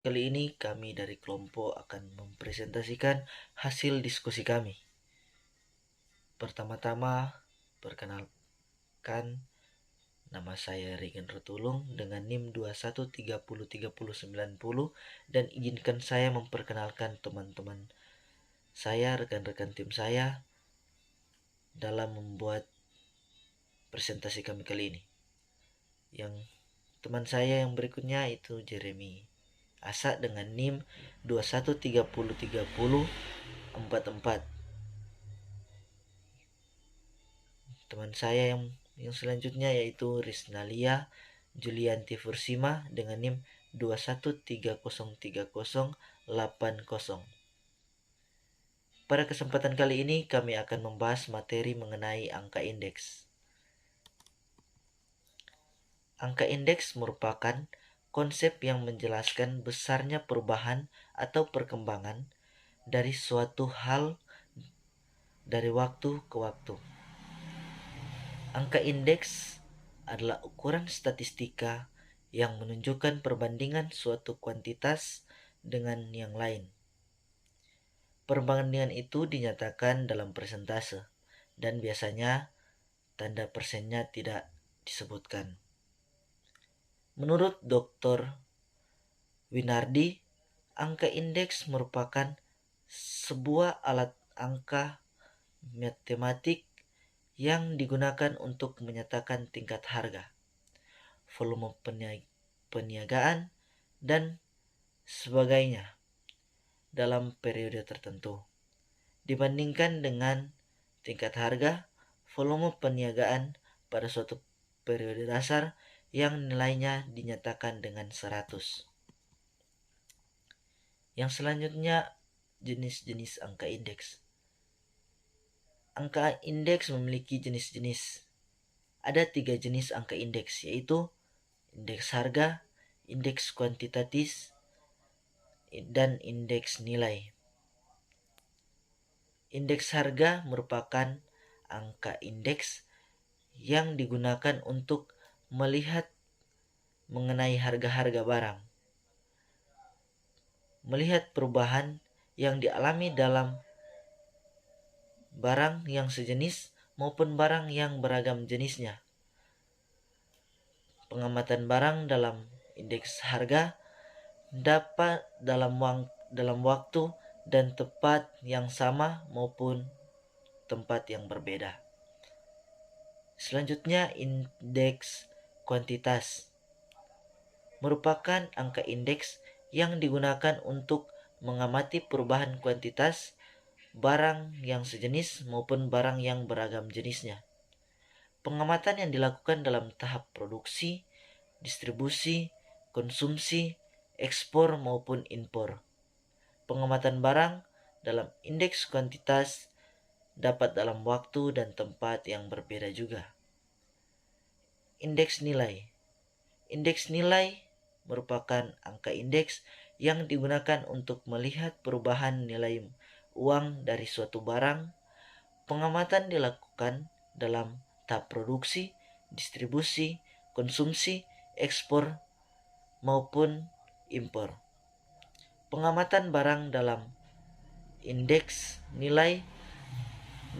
Kali ini kami dari kelompok akan mempresentasikan hasil diskusi kami. Pertama-tama, perkenalkan, nama saya Regen Rotulung dengan NIM 21303090 dan izinkan saya memperkenalkan teman-teman saya, rekan-rekan tim saya dalam membuat presentasi kami kali ini. Yang teman saya yang berikutnya itu Jeremy Asa dengan NIM 21303044. Teman saya yang selanjutnya yaitu Risnalia Julianti Fursima dengan NIM 21303080. Pada kesempatan kali ini kami akan membahas materi mengenai angka indeks. Angka indeks merupakan konsep yang menjelaskan besarnya perubahan atau perkembangan dari suatu hal dari waktu ke waktu. Angka indeks adalah ukuran statistika yang menunjukkan perbandingan suatu kuantitas dengan yang lain. Perbandingan itu dinyatakan dalam persentase dan biasanya tanda persennya tidak disebutkan. Menurut Dr. Winardi, angka indeks merupakan sebuah alat angka matematik yang digunakan untuk menyatakan tingkat harga, volume peniagaan, dan sebagainya dalam periode tertentu. Dibandingkan dengan tingkat harga, volume peniagaan pada suatu periode dasar yang nilainya dinyatakan dengan 100. Yang selanjutnya, jenis-jenis angka indeks. Angka indeks memiliki jenis-jenis. Ada 3 jenis angka indeks, yaitu indeks harga, indeks kuantitatif, dan indeks nilai. Indeks harga merupakan angka indeks yang digunakan untuk melihat mengenai harga-harga barang. Melihat perubahan yang dialami dalam barang yang sejenis maupun barang yang beragam jenisnya. Pengamatan barang dalam indeks harga dapat dalam waktu dan tempat yang sama maupun tempat yang berbeda. Selanjutnya, indeks kuantitas merupakan angka indeks yang digunakan untuk mengamati perubahan kuantitas barang yang sejenis maupun barang yang beragam jenisnya. Pengamatan yang dilakukan dalam tahap produksi, distribusi, konsumsi, ekspor maupun impor. Pengamatan barang dalam indeks kuantitas dapat dalam waktu dan tempat yang berbeda juga. Indeks nilai. Indeks nilai merupakan angka indeks yang digunakan untuk melihat perubahan nilai uang dari suatu barang. Pengamatan dilakukan dalam tahap produksi, distribusi, konsumsi, ekspor, maupun impor. Pengamatan barang dalam indeks nilai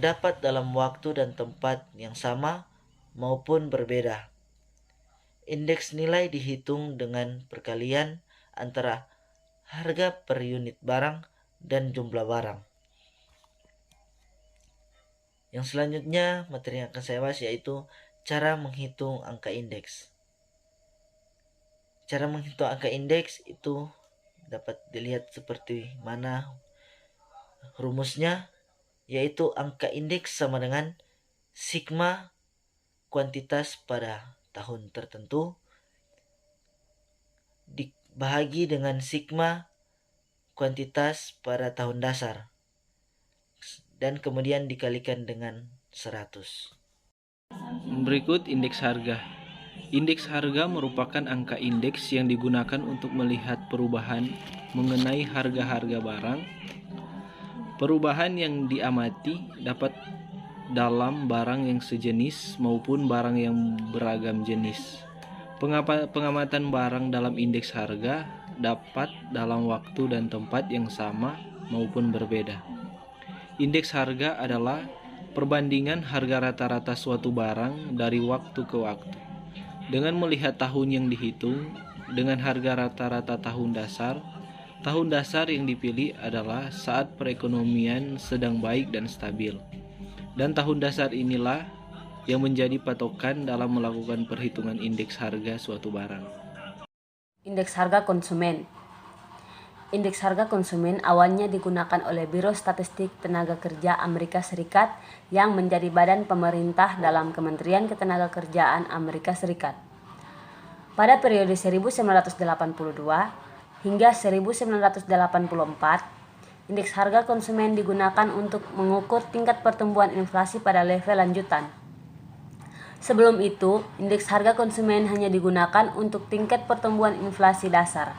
dapat dalam waktu dan tempat yang sama maupun berbeda. Indeks nilai dihitung dengan perkalian antara harga per unit barang dan jumlah barang. Yang selanjutnya materi yang akan saya bahas yaitu cara menghitung angka indeks. Cara menghitung angka indeks itu dapat dilihat seperti mana rumusnya, yaitu angka indeks sama dengan sigma kuantitas pada tahun tertentu dibahagi dengan sigma kuantitas pada tahun dasar dan kemudian dikalikan dengan 100. Berikut indeks harga. Indeks harga merupakan angka indeks yang digunakan untuk melihat perubahan mengenai harga-harga barang. Perubahan yang diamati dapat dalam barang yang sejenis maupun barang yang beragam jenis. Pengamatan barang dalam indeks harga dapat dalam waktu dan tempat yang sama maupun berbeda. Indeks harga adalah perbandingan harga rata-rata suatu barang dari waktu ke waktu. Dengan melihat tahun yang dihitung dengan harga rata-rata tahun dasar yang dipilih adalah saat perekonomian sedang baik dan stabil. Dan tahun dasar inilah yang menjadi patokan dalam melakukan perhitungan indeks harga suatu barang. Indeks harga konsumen. Indeks harga konsumen awalnya digunakan oleh Biro Statistik Tenaga Kerja Amerika Serikat yang menjadi badan pemerintah dalam Kementerian Ketenagakerjaan Amerika Serikat. Pada periode 1982 hingga 1984, indeks harga konsumen digunakan untuk mengukur tingkat pertumbuhan inflasi pada level lanjutan. Sebelum itu, indeks harga konsumen hanya digunakan untuk tingkat pertumbuhan inflasi dasar.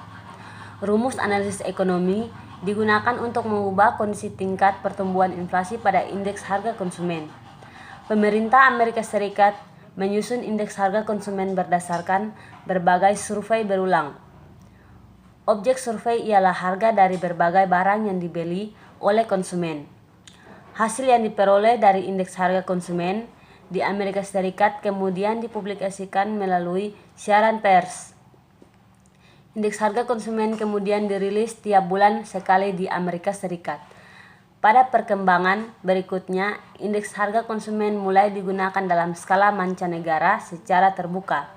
Rumus analisis ekonomi digunakan untuk mengubah kondisi tingkat pertumbuhan inflasi pada indeks harga konsumen. Pemerintah Amerika Serikat menyusun indeks harga konsumen berdasarkan berbagai survei berulang. Objek survei ialah harga dari berbagai barang yang dibeli oleh konsumen. Hasil yang diperoleh dari indeks harga konsumen di Amerika Serikat kemudian dipublikasikan melalui siaran pers. Indeks harga konsumen kemudian dirilis tiap bulan sekali di Amerika Serikat. Pada perkembangan berikutnya, indeks harga konsumen mulai digunakan dalam skala mancanegara secara terbuka.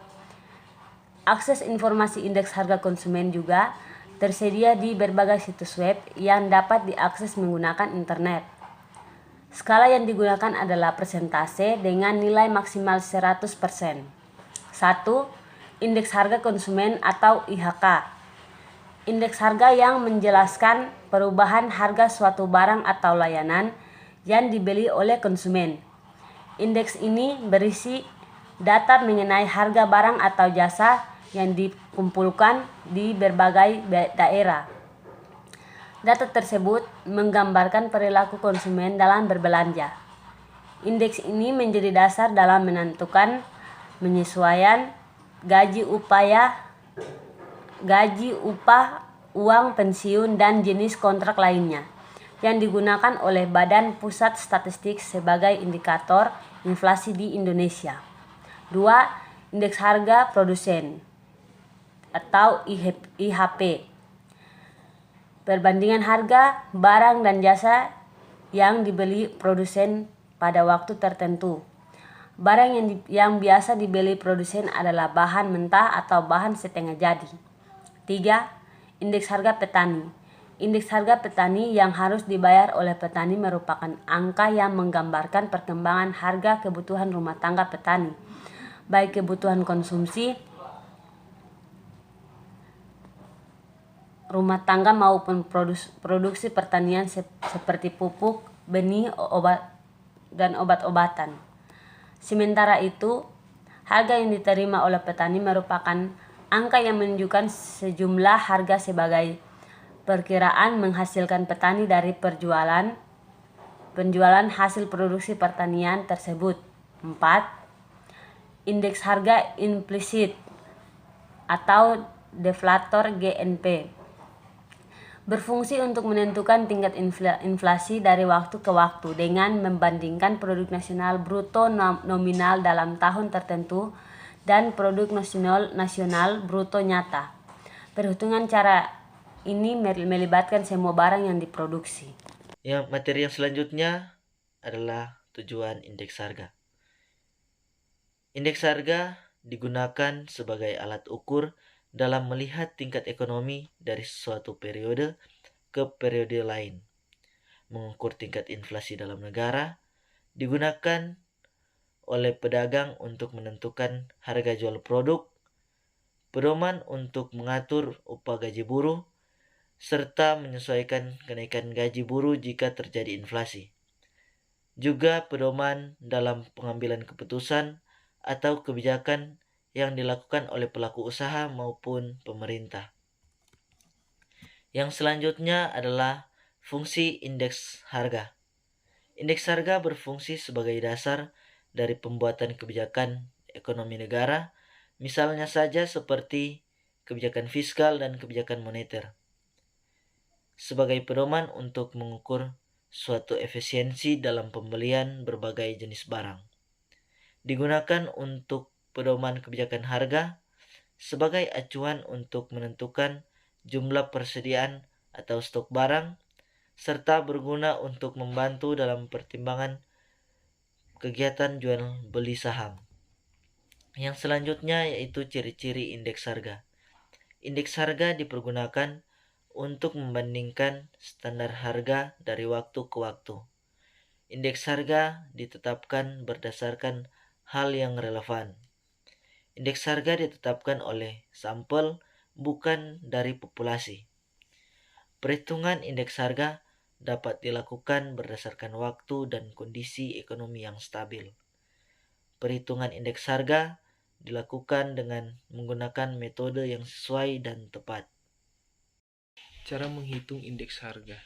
Akses informasi indeks harga konsumen juga tersedia di berbagai situs web yang dapat diakses menggunakan internet. Skala yang digunakan adalah persentase dengan nilai maksimal 100%. 1. Indeks harga konsumen atau IHK. Indeks harga yang menjelaskan perubahan harga suatu barang atau layanan yang dibeli oleh konsumen. Indeks ini berisi data mengenai harga barang atau jasa yang dikumpulkan di berbagai daerah. Data tersebut menggambarkan perilaku konsumen dalam berbelanja. Indeks ini menjadi dasar dalam menentukan penyesuaian gaji upah, uang pensiun, dan jenis kontrak lainnya yang digunakan oleh Badan Pusat Statistik sebagai indikator inflasi di Indonesia. 2. Indeks harga produsen atau IHP. Perbandingan harga barang dan jasa yang dibeli produsen pada waktu tertentu. Barang yang biasa dibeli produsen adalah bahan mentah atau bahan setengah jadi. 3. Indeks harga petani. Indeks harga petani yang harus dibayar oleh petani merupakan angka yang menggambarkan perkembangan harga kebutuhan rumah tangga petani, baik kebutuhan konsumsi rumah tangga maupun produksi pertanian seperti pupuk, benih, dan obat-obatan. Sementara itu, harga yang diterima oleh petani merupakan angka yang menunjukkan sejumlah harga sebagai perkiraan menghasilkan petani dari penjualan hasil produksi pertanian tersebut. 4. Indeks harga implisit atau deflator GNP berfungsi untuk menentukan tingkat inflasi dari waktu ke waktu dengan membandingkan produk nasional bruto nominal dalam tahun tertentu dan produk nasional bruto nyata. Perhitungan cara ini melibatkan semua barang yang diproduksi. Materi yang selanjutnya adalah tujuan indeks harga. Indeks harga digunakan sebagai alat ukur dalam melihat tingkat ekonomi dari suatu periode ke periode lain. Mengukur tingkat inflasi dalam negara digunakan oleh pedagang untuk menentukan harga jual produk, pedoman untuk mengatur upah gaji buruh, serta menyesuaikan kenaikan gaji buruh jika terjadi inflasi. Juga pedoman dalam pengambilan keputusan atau kebijakan yang dilakukan oleh pelaku usaha maupun pemerintah. Yang selanjutnya adalah fungsi indeks harga. Indeks harga berfungsi sebagai dasar dari pembuatan kebijakan ekonomi negara, misalnya saja seperti kebijakan fiskal, dan kebijakan moneter sebagai pedoman untuk mengukur suatu efisiensi dalam pembelian berbagai jenis barang. Digunakan untuk pedoman kebijakan harga sebagai acuan untuk menentukan jumlah persediaan atau stok barang, serta berguna untuk membantu dalam pertimbangan kegiatan jual beli saham. Yang selanjutnya yaitu ciri-ciri indeks harga. Indeks harga dipergunakan untuk membandingkan standar harga dari waktu ke waktu. Indeks harga ditetapkan berdasarkan hal yang relevan. Indeks harga ditetapkan oleh sampel, bukan dari populasi. Perhitungan indeks harga dapat dilakukan berdasarkan waktu dan kondisi ekonomi yang stabil. Perhitungan indeks harga dilakukan dengan menggunakan metode yang sesuai dan tepat. Cara menghitung indeks harga.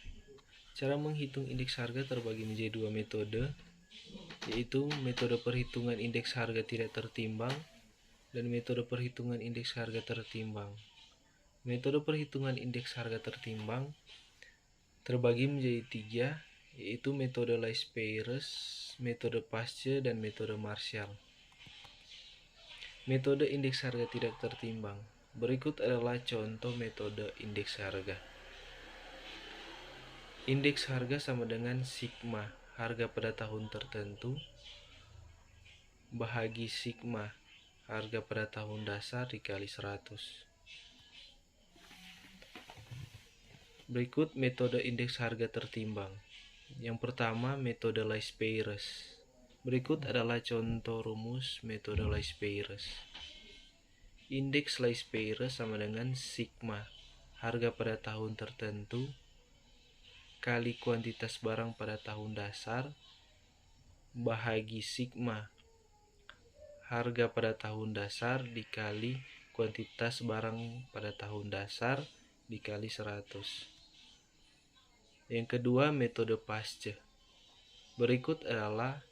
Cara menghitung indeks harga terbagi menjadi dua metode, yaitu metode perhitungan indeks harga tidak tertimbang dan metode perhitungan indeks harga tertimbang. Metode perhitungan indeks harga tertimbang terbagi menjadi tiga, yaitu metode Leys-Peyres, metode Pasce, dan metode Marshall. Metode indeks harga tidak tertimbang. Berikut adalah contoh metode indeks harga. Indeks harga sama dengan sigma harga pada tahun tertentu bahagi sigma harga pada tahun dasar dikali 100. Berikut metode indeks harga tertimbang. Yang pertama, metode Leys-Peyres. Berikut adalah contoh rumus metode Leys-Peyres. Indeks Leys-Peyres sama dengan sigma harga pada tahun tertentu kali kuantitas barang pada tahun dasar bahagi sigma harga pada tahun dasar dikali kuantitas barang pada tahun dasar dikali 100. Yang kedua, metode Pasce. Berikut adalah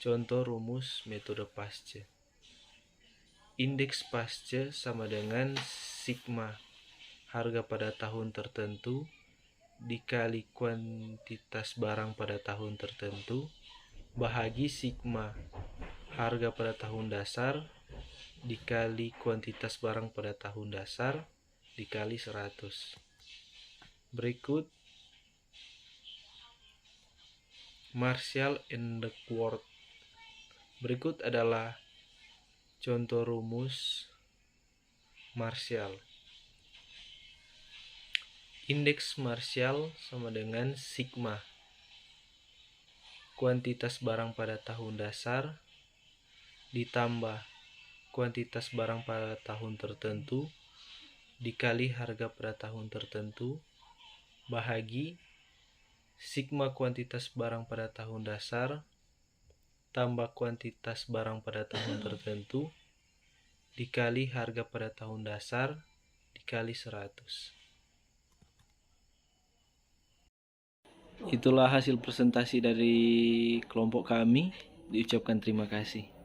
contoh rumus metode Pasce. Indeks Pasce sama dengan sigma harga pada tahun tertentu dikali kuantitas barang pada tahun tertentu bahagi sigma harga pada tahun dasar dikali kuantitas barang pada tahun dasar dikali 100. Berikut Marshall and Duckworth. Berikut adalah contoh rumus Marshall. Indeks Marshall sama dengan sigma kuantitas barang pada tahun dasar ditambah kuantitas barang pada tahun tertentu dikali harga pada tahun tertentu bahagi sigma kuantitas barang pada tahun dasar tambah kuantitas barang pada tahun tertentu dikali harga pada tahun dasar dikali 100. Itulah hasil presentasi dari kelompok kami. Diucapkan terima kasih.